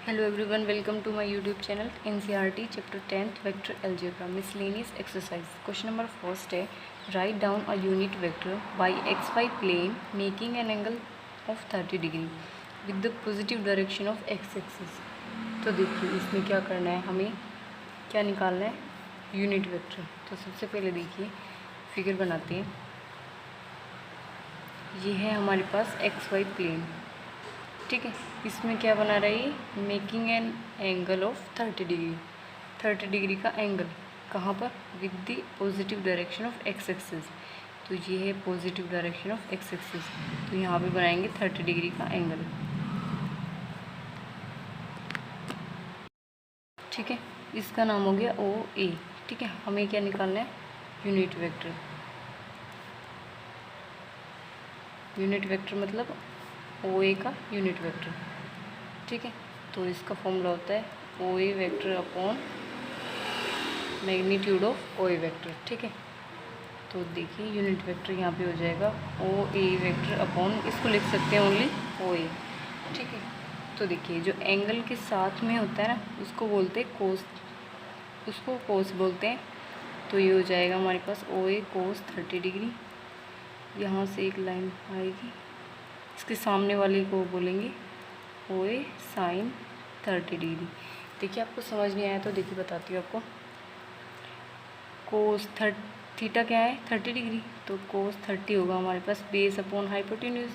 Hello everyone, welcome to my YouTube channel NCERT chapter 10th vector algebra miscellaneous exercise. Question number first है write down a unit vector by xy plane making an angle of 30 degree with the positive direction of x axis. तो देखिए इसमें क्या करना है, हमें क्या निकालना है, यूनिट वेक्टर. तो सबसे पहले देखिए फिगर बनाते हैं. ये है हमारे पास xy प्लेन, ठीक है. इसमें क्या बना रहा है, making an angle of 30 degree. 30 degree का एंगल कहाँ पर, with the positive direction of x axis. तो ये है positive direction of x axis. तो यहाँ पे बनाएंगे 30 डिग्री का एंगल, ठीक है. इसका नाम हो गया ओ ए, ठीक है. हमें क्या निकालना है, यूनिट वेक्टर. यूनिट वेक्टर मतलब ओ ए का यूनिट वेक्टर, ठीक है. तो इसका फॉर्मूला होता है O A vector upon magnitude of O A vector, ठीक है. तो देखिए यूनिट वेक्टर यहाँ पे हो जाएगा ओ ए वेक्टर अपॉन, इसको लिख सकते हैं ओनली ओ ए, ठीक है. तो देखिए जो एंगल के साथ में होता है ना, उसको बोलते हैं कोस, उसको कोस बोलते हैं. तो ये हो जाएगा हमारे पास ओ ए कोस 30 डिग्री. यहाँ से एक लाइन आएगी, इसके सामने वाले को बोलेंगे ओ ए साइन 30 डिग्री. देखिए आपको समझ नहीं आया तो देखिए बताती हूँ आपको. कोस थीटा क्या है, 30 डिग्री. तो कोस 30 होगा हमारे पास बेस अपॉन हाइपोटेन्यूज,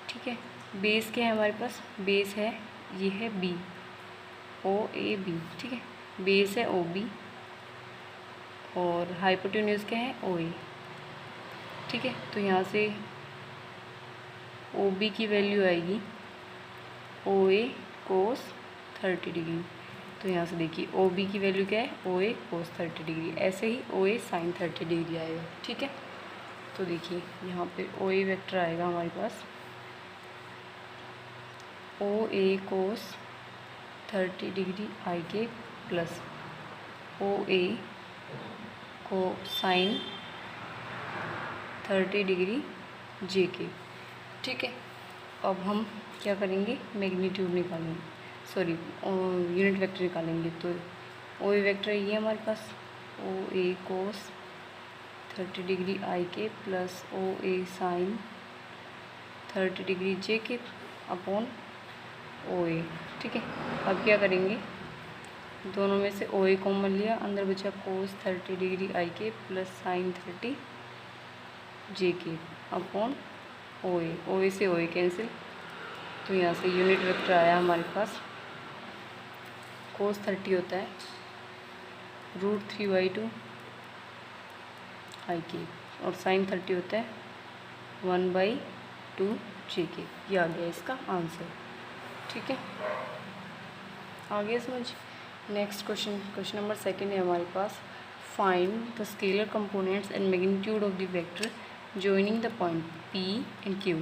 ठीक है. बेस क्या है हमारे पास, बेस है ये है बी, ओ ए बी, ठीक है. बेस है ओ बी और हाइपोटेन्यूज क्या है ओ ए, ठीक है. तो यहाँ से ओ बी की वैल्यू आएगी ओ ए कोस 30 डिग्री. तो यहाँ से देखिए ओ बी की वैल्यू क्या है, ओ ए कोस 30 डिग्री. ऐसे ही ओ ए साइन 30 डिग्री आएगा, ठीक है. तो देखिए यहाँ पे ओ ए वेक्टर आएगा हमारे पास ओ ए कोस 30 degree I k plus O ए को साइन 30 डिग्री जे के, ठीक है. अब हम क्या करेंगे, मैग्नीट्यूड निकालेंगे, सॉरी यूनिट वेक्टर निकालेंगे. तो ओ ए वेक्टर ये हमारे पास ओ ए कोस 30 degree I k plus O A sign 30 degree जे के अपॉन ओ ए, ठीक है. अब क्या करेंगे, दोनों में से ओ ए कॉमन लिया, अंदर बचा कोस 30 degree I k plus sign 30 जे के अपॉन ओ ए. ओ ए से ओ ए कैंसिल. तो यहाँ से यूनिट वेक्टर आया हमारे पास कोस 30 होता है √3/2 आई के और साइन 30 होता है 1/2 जे के. ये आ गया इसका आंसर, ठीक है. आगे समझ. नेक्स्ट क्वेश्चन नंबर सेकंड है हमारे पास find the scalar components and magnitude of the vector joining the point P and Q.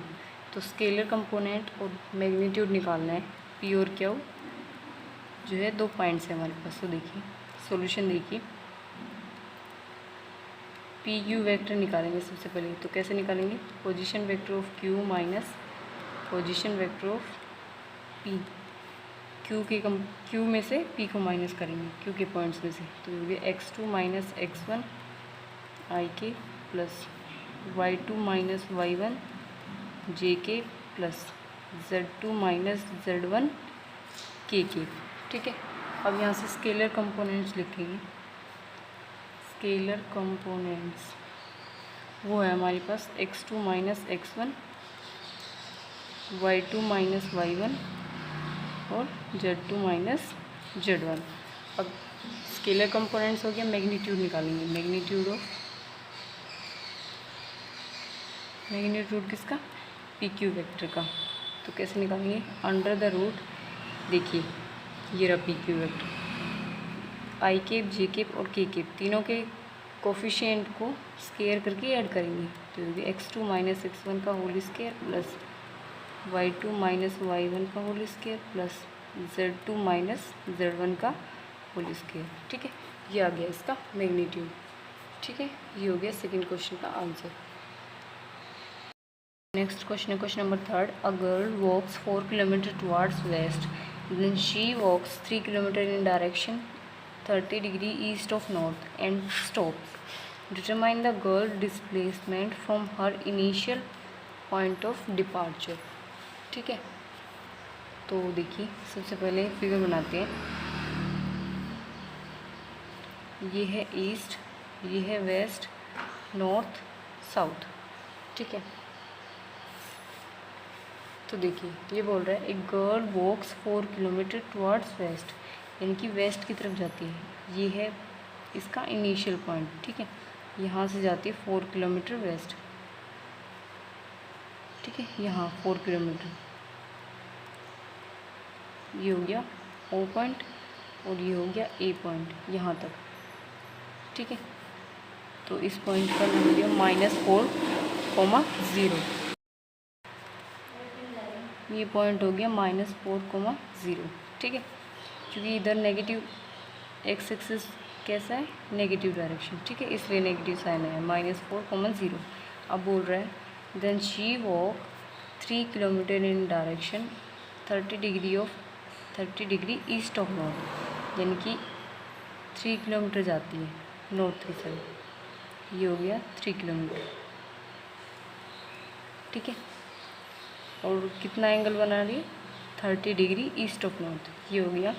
तो स्केलर कंपोनेंट और मैग्नीट्यूड निकालना है, पी और क्यू जो है दो पॉइंट्स है हमारे पास. तो देखिए सॉल्यूशन देखिए, पी क्यू वेक्टर निकालेंगे सबसे पहले. तो कैसे निकालेंगे, position vector of Q minus position vector of P. Q में से पी को माइनस करेंगे, क्यू के पॉइंट्स में से. तो ये x2 माइनस x1 आई k plus y2 minus y1 जे k plus z2 minus z1 के, ठीक है. अब यहाँ से स्केलर कंपोनेंट्स लिखेंगे. स्केलर कंपोनेंट्स वो है हमारे पास x2 minus x1 y2 minus y1 और z2 माइनस z1. अब स्केलर कंपोनेंट्स हो गया, मैग्नीट्यूड निकालेंगे. मैग्नीट्यूड किसका, पी क्यू वेक्टर का. तो कैसे निकालेंगे, अंडर द रूट. देखिए ये रहा पी क्यू वेक्टर, आई केप जे केप और के केप तीनों के कोफिशिएंट को स्केयर करके ऐड करेंगे. तो ये x2 माइनस x1 का whole square plus y2 minus y1 का whole square plus z2 minus z1 का होल स्केयर, ठीक है. ये आ गया इसका मैग्नीट्यूड, ठीक है. ये हो गया सेकंड क्वेश्चन का आंसर. नेक्स्ट क्वेश्चन है question number third. A girl walks 4 kilometre towards west Then she walks 3 kilometers in direction 30 degree east of north and stops. Determine the girl displacement from her initial point of departure. ठीक है, तो देखिए सबसे पहले figure बनाते हैं। ये है ईस्ट, ये है वेस्ट, नॉर्थ, साउथ। ठीक है, तो देखिए ये बोल रहा है एक girl walks 4 kilometre towards waste, यानी कि वेस्ट की तरफ जाती है। ये है इसका इनिशियल पॉइंट। ठीक है, यहाँ से जाती है 4 किलोमीटर वेस्ट। ठीक है, यहाँ 4 किलोमीटर, ये हो गया ओ पॉइंट और ये हो गया ए पॉइंट यहाँ तक। ठीक है, तो इस पॉइंट का नाम हो गया -4,0। ये पॉइंट हो गया -4,0। ठीक है, क्योंकि इधर नेगेटिव एक्स एक्सिस कैसा है, नेगेटिव डायरेक्शन। ठीक है, इसलिए नेगेटिव साइन है -4,0। अब बोल रहा है then she walk 3 kilometre in direction 30 degree east of north, यानी कि 3 किलोमीटर जाती है नॉर्थ की साइड। ये हो गया 3 किलोमीटर। ठीक है, और कितना एंगल बना रही है, 30 डिग्री ईस्ट ऑफ नॉर्थ। ये हो गया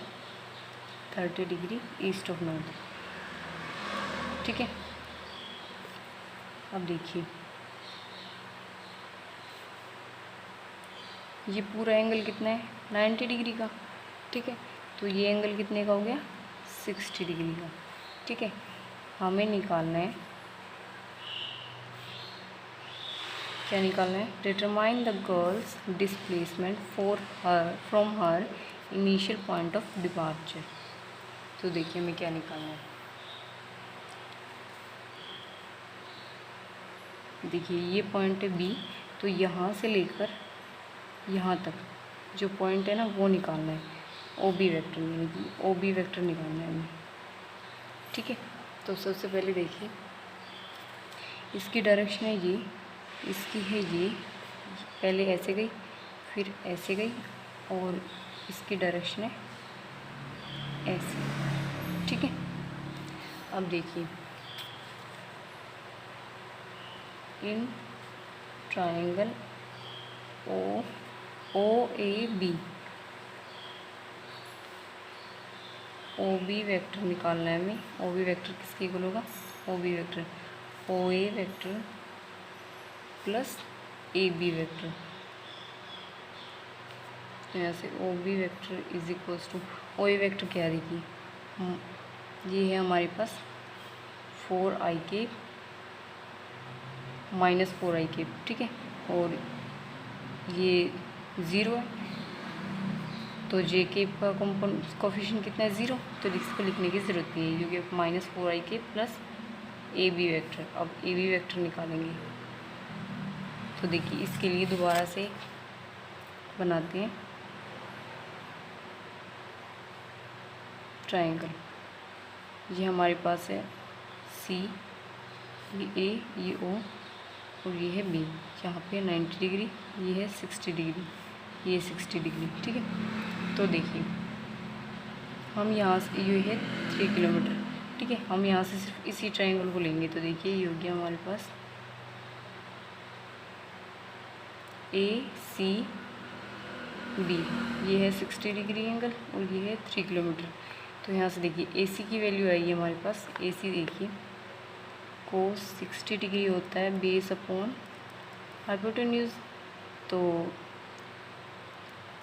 30 डिग्री ईस्ट ऑफ नॉर्थ। ठीक है, अब देखिए ये पूरा एंगल कितना है, 90 डिग्री का। ठीक है, तो ये एंगल कितने का हो गया, 60 डिग्री का। ठीक है, हमें निकालना है, क्या निकालना है, determine the girls displacement from her initial point of departure. तो देखिए हमें क्या निकालना है। देखिए ये पॉइंट है बी, तो यहाँ से लेकर यहाँ तक जो पॉइंट है ना वो निकालना है, ओ बी वैक्टर, यानी कि ओ बी वैक्टर निकालना है हमें। ठीक है, तो सबसे पहले देखिए इसकी डायरेक्शन है ये, इसकी है ये, पहले ऐसे गई फिर ऐसे गई और इसकी डायरेक्शन है ऐसे। ठीक है, अब देखिए in triangle O A B vector निकालना है हमें। ओ बी वेक्टर किसके इक्वल होगा, O B vector O A vector plus A B vector. तो यहाँ से O B vector is equals to O A vector क्या देखिए, ये है हमारे पास 4i -4i। ठीक है, और ये 0 है, तो जे के का कोफिशिएंट कितना है, 0, तो इसको लिखने की ज़रूरत नहीं है क्योंकि -4i plus A B vector. अब ए बी वेक्टर निकालेंगे, तो देखिए इसके लिए दोबारा से बनाते हैं ट्रायंगल। ये हमारे पास है सी, ये ए, ये ओ और ये है बी। यहाँ पे 90 डिग्री, ये है 60 डिग्री, ये 60 डिग्री। ठीक है, तो देखिए हम यहाँ से, ये है 3 किलोमीटर। ठीक है, हम यहाँ से सिर्फ इसी ट्रायंगल को लेंगे, तो देखिए ये हो गया हमारे पास ए सी बी, ये है 60 डिग्री एंगल और ये है 3 किलोमीटर। तो यहाँ से देखिए ए सी की वैल्यू आएगी हमारे पास, ए सी देखिए कोस 60 डिग्री होता है बेस अपॉन हाइपोटेन्यूज, तो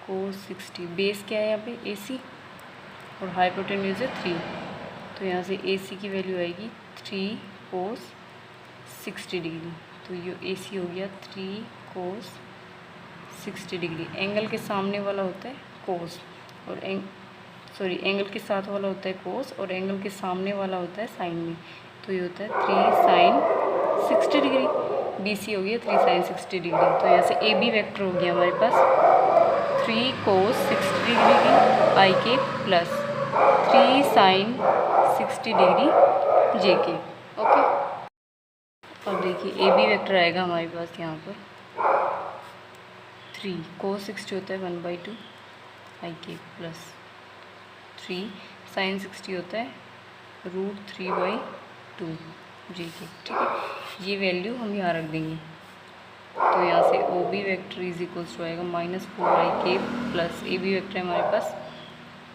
कोस 60 बेस क्या है यहाँ पे ए सी और हाइपोटेन्यूज है 3, तो यहाँ से ए सी की वैल्यू आएगी 3 कोस 60 डिग्री। तो ये ए सी हो गया 3 कोस 60 डिग्री। एंगल के सामने वाला होता है कोस और एंगल के साथ वाला होता है कोस और एंगल के सामने वाला होता है साइन में, तो ये होता है 3 साइन 60 डिग्री। बी सी हो गया 3 साइन 60 डिग्री। तो यहाँ से ए बी वैक्टर हो गया हमारे पास 3 कोस 60 डिग्री की आई के प्लस 3 साइन 60 डिग्री जे के। ओके, अब देखिए ए बी वैक्टर आएगा हमारे पास यहाँ पर 3 कोस 60 होता है 1/2 आई के प्लस 3 साइन 60 होता है √3/2 जे के। ठीक है, ये वैल्यू हम यहाँ रख देंगे। तो यहाँ से O B vector is equals to आएगा -4 प्लस ए बी वैक्टर है हमारे पास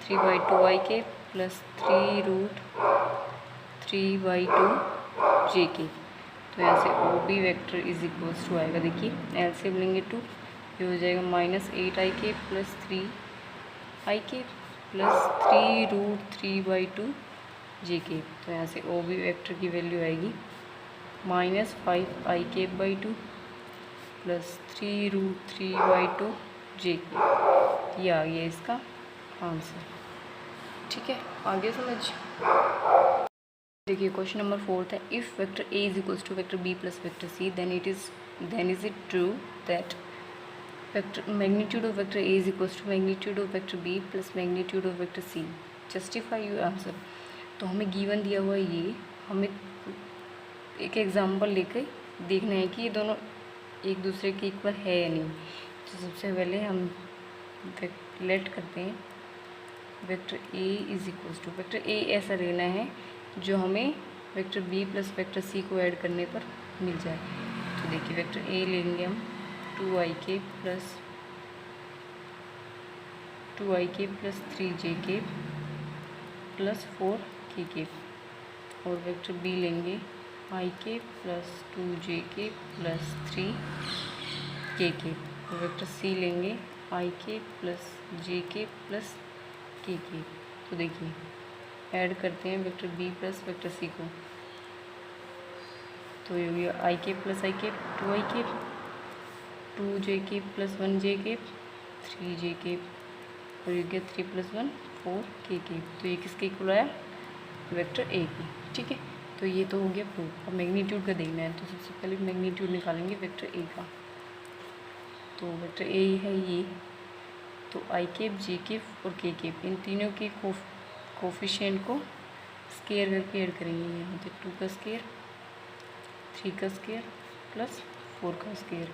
3/2 प्लस 3√3/2 जे के। तो यहाँ से O B vector is equals to आएगा, देखिए एलसीएम लेंगे 2, ये हो जाएगा -8 प्लस 3 प्लस 3√3/2 जे के। तो यहाँ से ओ बी वैक्टर की वैल्यू आएगी -5 प्लस 3√3/2 जे के। ये आ गया इसका आंसर। ठीक है, आगे समझ। देखिए क्वेश्चन नंबर 4 है, if vector A is equals to vector B plus vector C then is it true that vector magnitude of vector A is equals to magnitude of vector B plus magnitude of vector C, justify your answer. तो हमें given दिया हुआ है, ये हमें एक example लेकर देखना है कि ये दोनों एक दूसरे के इक्वल है या नहीं। तो सबसे पहले हम लेट करते हैं vector A is equals to, vector A ऐसा लेना है जो हमें vector B plus vector C को ऐड करने पर मिल जाए। तो देखिए वेक्टर ए लेंगे हम 2ik plus 3jk plus 4kk, और वेक्टर बी लेंगे ik plus 2jk plus 3kk, और वेक्टर सी लेंगे ik plus jk plus kk। तो देखिए ऐड करते हैं vector B plus vector C को, तो ये हुआ ik plus ik 2ik, 2jk plus 1jk 3jk, और ये गया 3 + 1 4kk। तो ये किसके इक्वल आया, वेक्टर ए की। ठीक है, तो ये तो हो गया प्रूफ। अब मैग्नीट्यूड का देखना है, तो सबसे पहले मैग्नीट्यूड निकालेंगे वेक्टर ए का। तो वेक्टर ए है ये, तो ik jk और kk इन तीनों के कोफिशिएंट को स्केयर करके ऐड करेंगे। यहाँ पे 2 का स्केयर 3 का स्केयर प्लस 4 का स्केयर,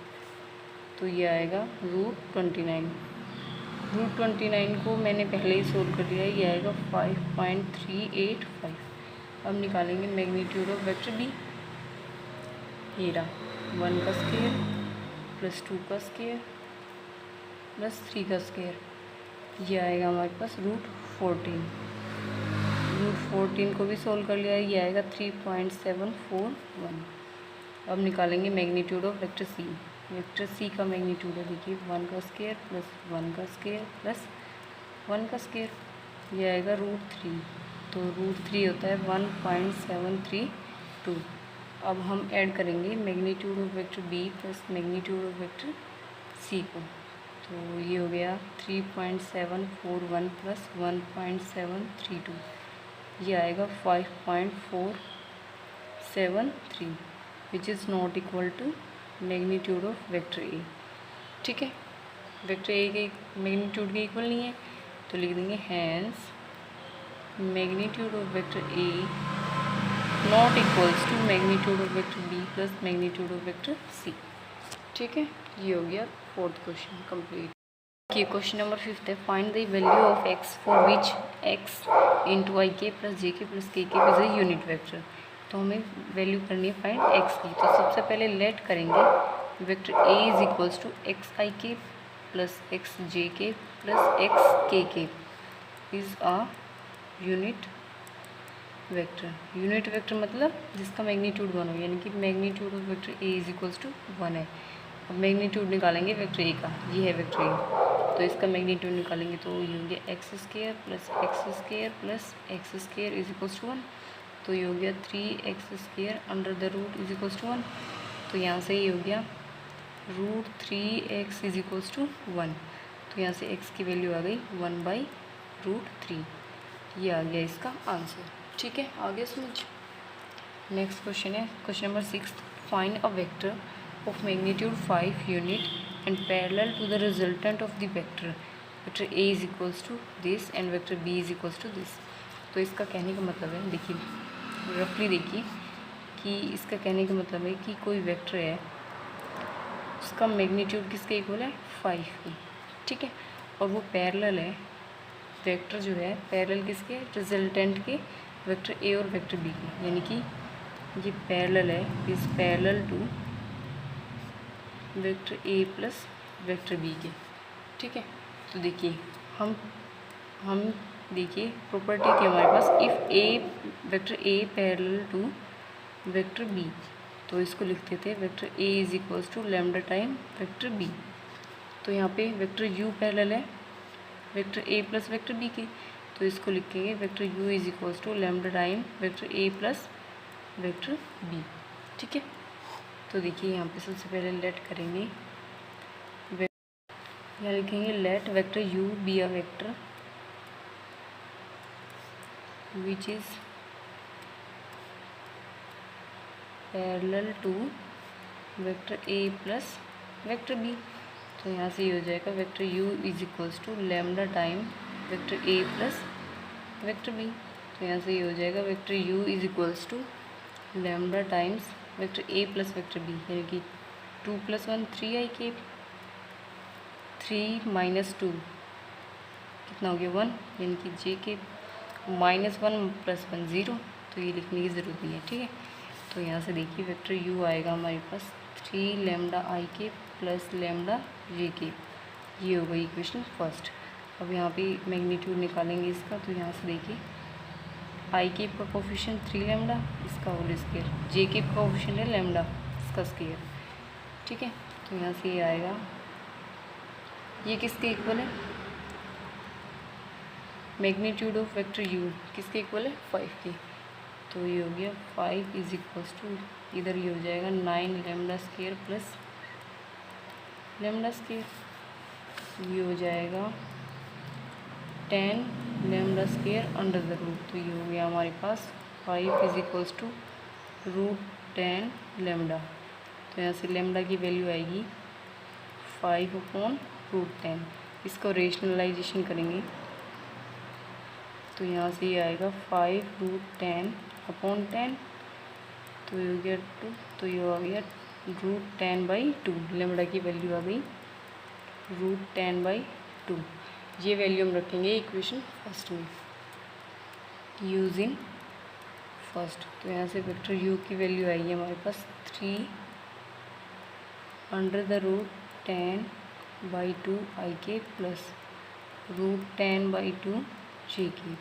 तो ये आएगा √29। √29 को मैंने पहले ही सोल्व कर लिया है, ये आएगा 5.385। अब निकालेंगे मैग्नीट्यूड ऑफ वेक्टर बी। ये रहा 1 का स्केयर प्लस 2 का स्केयर प्लस 3 का स्केयर, ये आएगा हमारे पास √14। √14 को भी सोल्व कर लिया है, ये आएगा 3.741। अब निकालेंगे magnitude of vector C. Vector C का मैग्नीट्यूड है, देखिए 1 का स्केयर प्लस 1 का स्केयर प्लस 1 का स्केयर, ये आएगा √3। तो √3 होता है 1.732। अब हम ऐड करेंगे magnitude of vector B plus magnitude of vector C को, तो ये हो गया 3.741 प्लस 1.732, ये आएगा 5.473, which is not equal to magnitude of vector A. ठीक है, वेक्टर ए के मैग्नीट्यूड के इक्वल नहीं है, तो लिख देंगे hence magnitude of vector a not equals to magnitude of vector B plus magnitude of vector c. ठीक है, ये हो गया 4th क्वेश्चन कंप्लीट। ये क्वेश्चन नंबर 5 है, find the value of x for which x into i k plus J k plus के is a unit vector. तो हमें वैल्यू करनी है फाइंड x की। तो सबसे पहले लेट करेंगे vector a is equals to x i k plus x j k plus x k is a unit vector. Unit vector मतलब जिसका मैग्नीट्यूड 1 हो, यानी कि magnitude of vector a is equals to 1 है। अब मैग्नीट्यूड निकालेंगे vector A का, ये है वेक्टर ए, तो इसका मैग्नीट्यूड निकालेंगे तो ये हो गया x square plus x square is equals to 1। तो ये हो गया 3x square under the root is equals to 1। तो यहाँ से ये हो गया √3x इज इक्वल्स टू 1। तो यहाँ से x की वैल्यू आ गई 1/√3। ये आ गया इसका आंसर। ठीक है, आगे समझ। नेक्स्ट क्वेश्चन है question number 6, find a vector of magnitude 5 unit and parallel to the resultant of the vector a is equals to this and vector b is equals to this। तो इसका कहने का मतलब है, देखिए रफली देखिए कि इसका कहने का मतलब है कि कोई वेक्टर है उसका मैग्नीट्यूड किसके इक्वल है 5 की। ठीक है, और वो पैरेलल है, वेक्टर जो है पैरेलल किसके, रिजल्टेंट के वेक्टर ए और वेक्टर बी के, यानी कि ये पैरेलल है, is parallel to vector A plus vector B के। ठीक है, तो देखिए हम देखिए प्रॉपर्टी थी हमारे पास, if a vector a parallel to vector B, तो इसको लिखते थे vector A is equals to lambda time vector B. तो यहाँ पे वेक्टर यू पैरेलल है वेक्टर ए प्लस वेक्टर बी के, तो इसको लिखेंगे vector u is equals to lambda time vector A plus vector b. ठीक है, तो देखिए यहाँ पे सबसे पहले लेट करेंगे, यहाँ लिखेंगे let vector U be a vector which is parallel to vector A plus vector B. तो यहाँ से ये हो जाएगा vector u is equals to lambda time vector a plus vector b। तो यहाँ से ये हो जाएगा vector u is equals to lambda times vector a plus vector b, यानी कि 2 + 1 3i के, 3 - 2 कितना हो गया 1, यानी कि j के -1 + 1 0, तो ये लिखने की ज़रूरत नहीं है। ठीक है, तो यहाँ से देखिए वेक्टर u आएगा हमारे पास 3 लैम्डा आई के प्लस लैम्डा जे के, ये हो गई इक्वेशन फर्स्ट। अब यहाँ पे मैग्नीट्यूड निकालेंगे इसका, तो यहाँ से देखिए आई के का कोफिशिएंट 3 लैम्डा, इसका होल स्क्वायर, जे के का कोफिशिएंट है लैम्डा, इसका स्क्वायर। ठीक है, तो यहाँ से ये आएगा, ये किसके इक्वल है, मैग्नीट्यूड ऑफ वेक्टर u किसके इक्वल है 5 के, तो ये हो गया 5 इज इक्वल्स टू, इधर ये हो जाएगा 9 lambda square plus lambda square, ये हो जाएगा 10 lambda square under the root. तो ये हो गया हमारे पास 5 इज इक्वल्स टू √10 लैम्डा। तो यहाँ से लैम्डा की वैल्यू आएगी 5/√10। इसको रेशनलाइजेशन करेंगे तो यहाँ से ये आएगा 5√10/10, तो ये हो गया 2, तो ये आ गया √10/2, लैम्डा की वैल्यू आ गई √10/2। ये वैल्यू हम रखेंगे इक्वेशन फर्स्ट में यूजिंग फर्स्ट। तो यहाँ से वेक्टर u की वैल्यू आएगी हमारे पास 3 √10/2 आई के प्लस √10/2 जे के,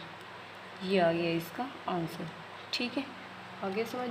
ये आ गया इसका आंसर। ठीक है, आगे समझ।